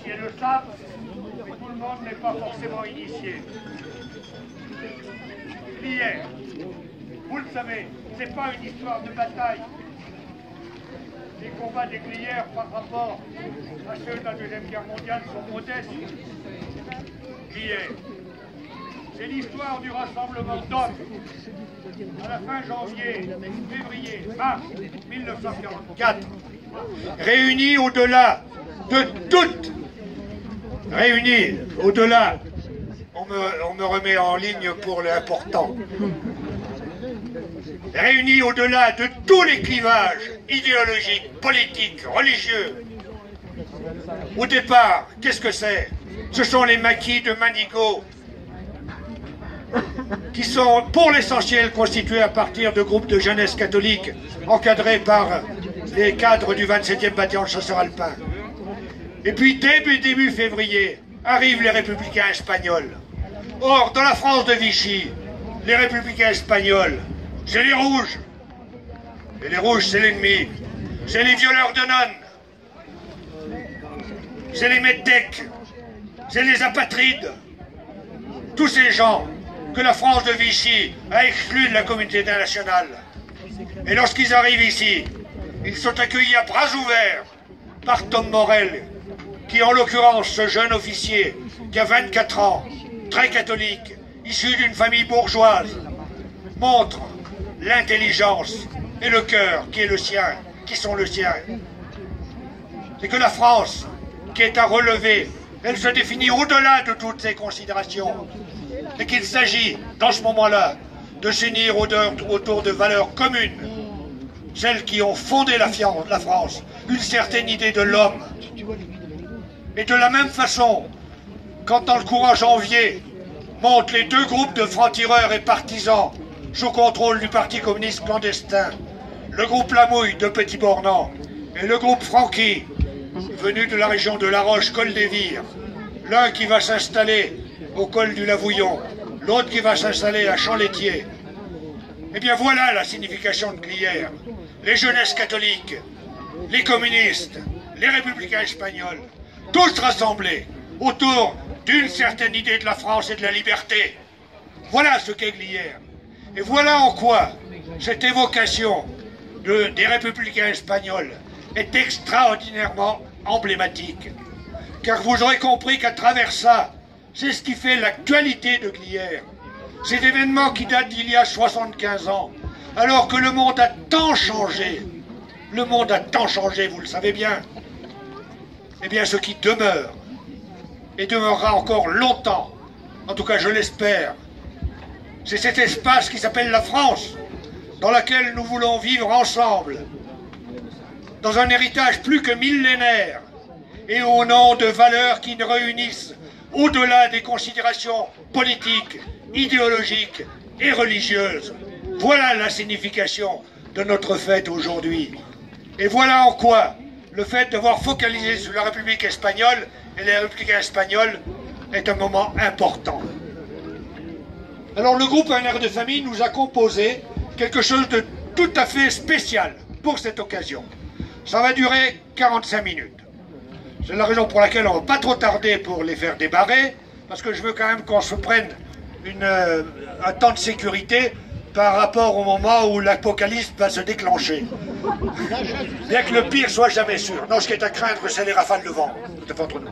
initiés le savent, mais tout le monde n'est pas forcément initié. Hier, vous le savez, c'est pas une histoire de bataille. Les combats des Glières par rapport à ceux de la Deuxième Guerre mondiale sont modestes. Hier, c'est l'histoire du rassemblement d'hommes à la fin janvier, février, mars 1944, réunis au-delà de toutes, réunis au-delà, on me remet en ligne pour l'important, réunis au-delà de tous les clivages idéologiques, politiques, religieux. Au départ, qu'est-ce que c'est? Ce sont les maquis de Manigot, qui sont pour l'essentiel constitués à partir de groupes de jeunesse catholique encadrés par les cadres du 27e bataillon de chasseurs alpins. Et puis début février arrivent les républicains espagnols. Or, dans la France de Vichy, les républicains espagnols, c'est les rouges. Et les rouges, c'est l'ennemi. C'est les violeurs de nonnes. C'est les métèques. C'est les apatrides. Tous ces gens que la France de Vichy a exclus de la communauté internationale. Et lorsqu'ils arrivent ici, ils sont accueillis à bras ouverts par Tom Morel, qui en l'occurrence, ce jeune officier, qui a 24 ans, très catholique, issu d'une famille bourgeoise, montre l'intelligence et le cœur qui est le sien, qui sont le sien. C'est que la France, qui est à relever, elle se définit au-delà de toutes ces considérations. Et qu'il s'agit, dans ce moment-là, de s'unir autour de valeurs communes, celles qui ont fondé la France, une certaine idée de l'homme. Et de la même façon, quand dans le courant janvier, montent les deux groupes de francs-tireurs et partisans, sous contrôle du Parti communiste clandestin, le groupe Lamouille de Petit-Bornand et le groupe Franqui, venu de la région de La Roche-Col des Vires, l'un qui va s'installer au col du Lavouillon, l'autre qui va s'installer à Champ-Laitier. Eh bien voilà la signification de Glières. Les jeunesses catholiques, les communistes, les républicains espagnols, tous rassemblés autour d'une certaine idée de la France et de la liberté. Voilà ce qu'est Glières. Et voilà en quoi cette évocation des républicains espagnols est extraordinairement emblématique. Car vous aurez compris qu'à travers ça, c'est ce qui fait l'actualité de Glières. Cet événement qui date d'il y a 75 ans, alors que le monde a tant changé. Le monde a tant changé, vous le savez bien. Eh bien, ce qui demeure, et demeurera encore longtemps, en tout cas je l'espère, c'est cet espace qui s'appelle la France, dans laquelle nous voulons vivre ensemble, dans un héritage plus que millénaire, et au nom de valeurs qui nous réunissent au-delà des considérations politiques, idéologiques et religieuses. Voilà la signification de notre fête aujourd'hui. Et voilà en quoi le fait d'avoir focalisé sur la République espagnole et les républicains espagnols est un moment important. Alors le groupe Un air de famille nous a composé quelque chose de tout à fait spécial pour cette occasion. Ça va durer 45 minutes. C'est la raison pour laquelle on ne va pas trop tarder pour les faire débarrer, parce que je veux quand même qu'on se prenne un temps de sécurité par rapport au moment où l'apocalypse va se déclencher. Bien que le pire soit jamais sûr. Non, ce qui est à craindre, c'est les rafales de vent, tout à fait entre nous.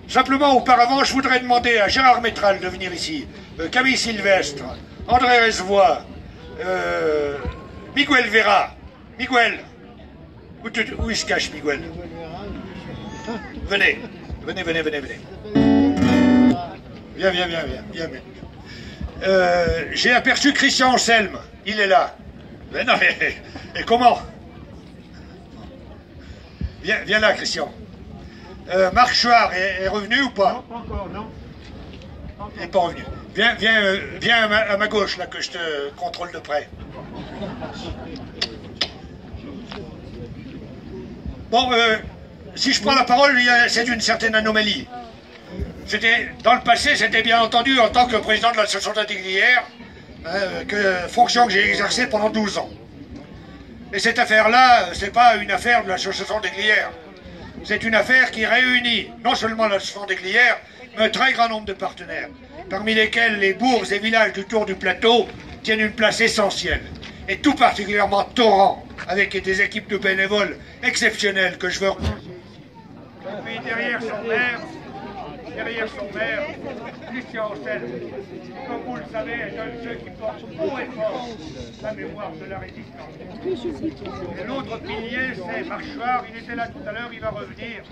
Simplement, auparavant, je voudrais demander à Gérard Métral de venir ici, Camille Sylvestre, André Resvois, Miguel Vera. Miguel, où il se cache, Miguel? Venez. Viens. J'ai aperçu Christian Anselme, il est là. Mais non, et comment? Viens là, Christian. Marc Chouard est revenu ou pas? Non, pas encore, non. Il n'est pas revenu. Viens à ma gauche, là, que je te contrôle de près. Bon, si je prends la parole, c'est une certaine anomalie. Dans le passé, c'était bien entendu en tant que président de l'association des Glières, fonction que j'ai exercée pendant 12 ans. Et cette affaire-là, c'est pas une affaire de l'association des Glières. C'est une affaire qui réunit non seulement l'association des Glières, mais un très grand nombre de partenaires, parmi lesquels les bourgs et villages du Tour du Plateau tiennent une place essentielle, et tout particulièrement Torrent, avec des équipes de bénévoles exceptionnelles que je veux remercier ici. Et puis derrière son maire, Christian Rossel, qui, comme vous le savez, est un de ceux qui porte haut et fort la mémoire de la résistance. Et l'autre pilier, c'est Marc Chouard, il était là tout à l'heure, il va revenir.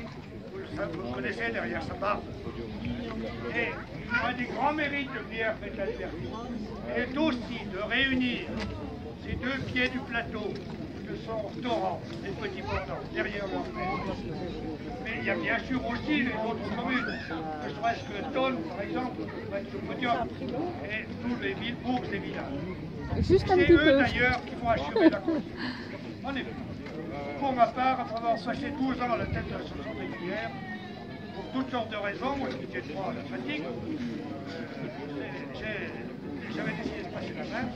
Vous le connaissez derrière sa barbe. Et un des grands mérites de Glières Fête la Liberté est aussi de réunir ces deux pieds du plateau, que sont Torrent et Petit-Bordant, derrière leur maire. Mais il y a bien sûr aussi les autres communes, ne serait-ce que Tonne, par exemple, va être le podium, et tous les villes, bourgs et villages. C'est eux d'ailleurs qui vont assurer la course. En effet, pour ma part, après avoir passé 12 ans à la tête de l'association des Glières, pour toutes sortes de raisons, moi je n'étais pas à la fatigue, j'avais décidé de passer la main.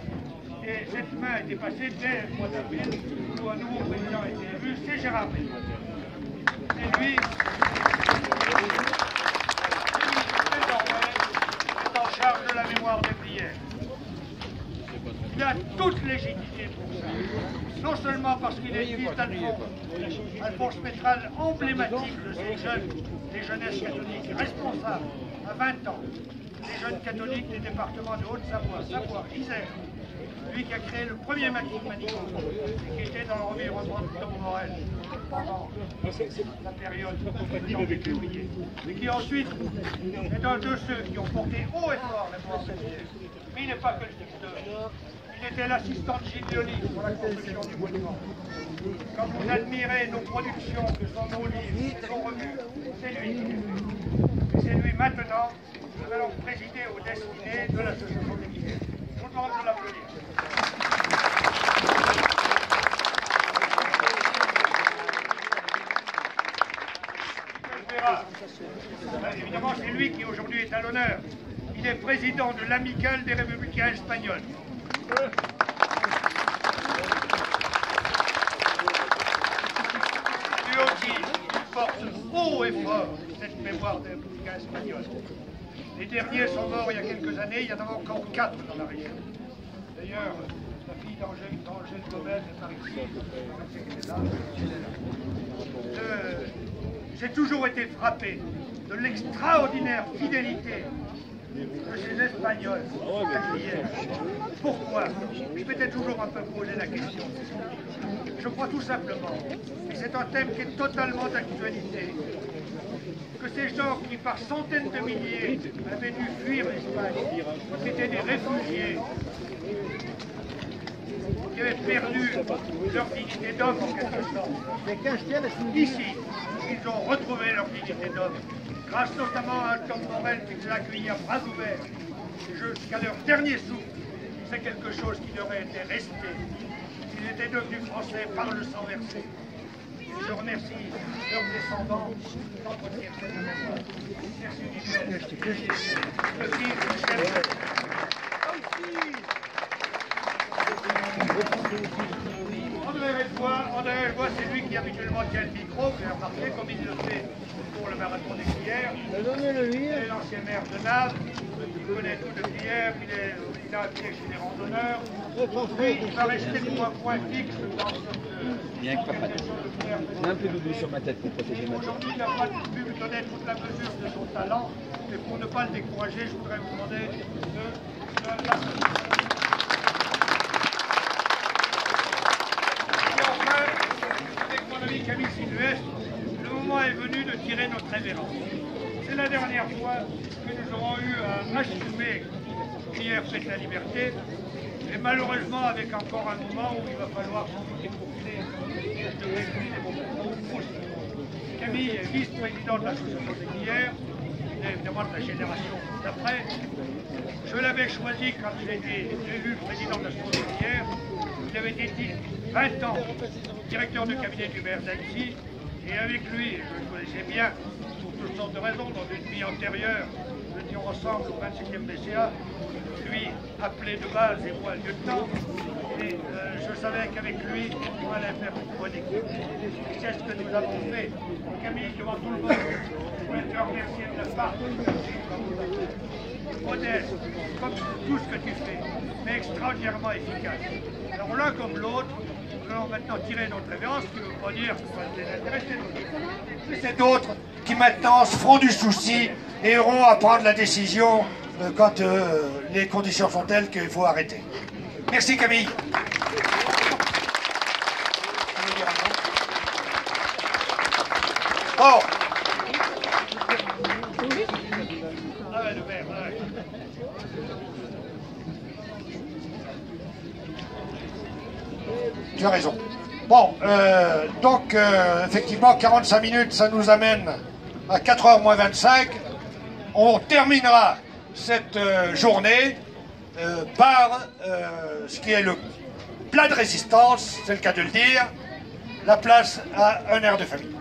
Et cette main a été passée dès le mois d'avril, où un nouveau président a été élu, c'est Gérard Bell. Et lui, est en charge de la mémoire des Glières. Il a toute légitimité pour ça. Non seulement parce qu'il est fils d'Alphonse Pétral, emblématique de ces jeunes, des jeunesses catholiques, responsable à 20 ans, des jeunes catholiques des départements de Haute-Savoie, Savoie, Isère. Lui qui a créé le premier Manicombe, qui était dans l'environnement de Tom Morel pendant la période de février. Et qui ensuite est un de ceux qui ont porté haut et fort la mémoire des Glières. Mais il n'est pas que le dicteur. Il était l'assistant de Gilles Lioli pour la construction du monument. Quand vous admirez nos productions, que sont nos livres, nos revues, c'est lui. Et c'est lui maintenant qui va donc présider aux destinées de l'association des Glières. Je vous demande de l'applaudir. Évidemment, c'est lui qui aujourd'hui est à l'honneur. Il est président de l'Amicale des Républicains Espagnols. Lui aussi, il porte haut et fort cette mémoire des Républicains Espagnols. Les derniers sont morts il y a quelques années, il y en a encore 4 dans la région. D'ailleurs, la fille d'Angèle Gomez est par ici. J'ai toujours été frappé de l'extraordinaire fidélité de ces Espagnols. Pourquoi? Je m'étais toujours un peu posé la question. Je crois tout simplement que c'est un thème qui est totalement d'actualité. Que ces gens qui, par centaines de milliers, avaient dû fuir l'Espagne, qui étaient des réfugiés, qui avaient perdu leur dignité d'homme en quelque sorte. Ici, ils ont retrouvé leur dignité d'homme, grâce notamment à un Tom Morel qui les a accueillis à bras ouverts, jusqu'à leur dernier souffle. C'est quelque chose qui leur était resté. Ils étaient devenus français par le sang versé. Je remercie leurs descendants d'entretenir cette mémoire. Merci Michel. Merci Michel. André Helvois, c'est lui qui habituellement tient le micro, vous avez remarqué, comme il le fait pour le marathon des Glières. Il est l'ancien maire de Naves, il connaît tout de Glières, il a un pied chez les randonneurs. Lui, il va rester pour un point fixe dans Bien que papa. J'ai un peu doudou sur ma tête pour protéger ma tête. Aujourd'hui, il n'a pas pu me donner toute la mesure de son talent, mais pour ne pas le décourager, je voudrais vous demander de l'applaudir. Camille Sylvestre, le moment est venu de tirer notre révérence. C'est la dernière fois que nous aurons eu à assumer Glières Fête la Liberté, et malheureusement avec encore un moment où il va falloir sans doute écourter et je devrais écouter les mots aussi. Camille est vice-président de l'association des Glières, il est évidemment de la génération d'après. Je l'avais choisi quand il a été élu président de l'association des Glières. Il avait été 20 ans directeur de cabinet du maire d'Annecy, et avec lui, je le connaissais bien, pour toutes sortes de raisons, dans une vie antérieure, nous étions ensemble au 27e BCA, lui appelé de base et moi lieutenant, Et je savais qu'avec lui, on allait faire une bonne équipe. Et c'est ce que nous avons fait. Camille, devant tout le monde, je voulais te remercier de la part. Modeste, comme tout ce que tu fais, mais extraordinairement efficace. Alors l'un comme l'autre, nous allons maintenant tirer notre révérence, ce qui ne veut pas dire que ce soit désintéressé. C'est d'autres qui maintenant se feront du souci et auront à prendre la décision quand les conditions sont telles qu'il faut arrêter. Merci Camille. Bon. Tu as raison. Bon, donc effectivement 45 minutes, ça nous amène à 4h moins 25. On terminera cette journée par ce qui est le plat de résistance, c'est le cas de le dire, la place à un air de famille.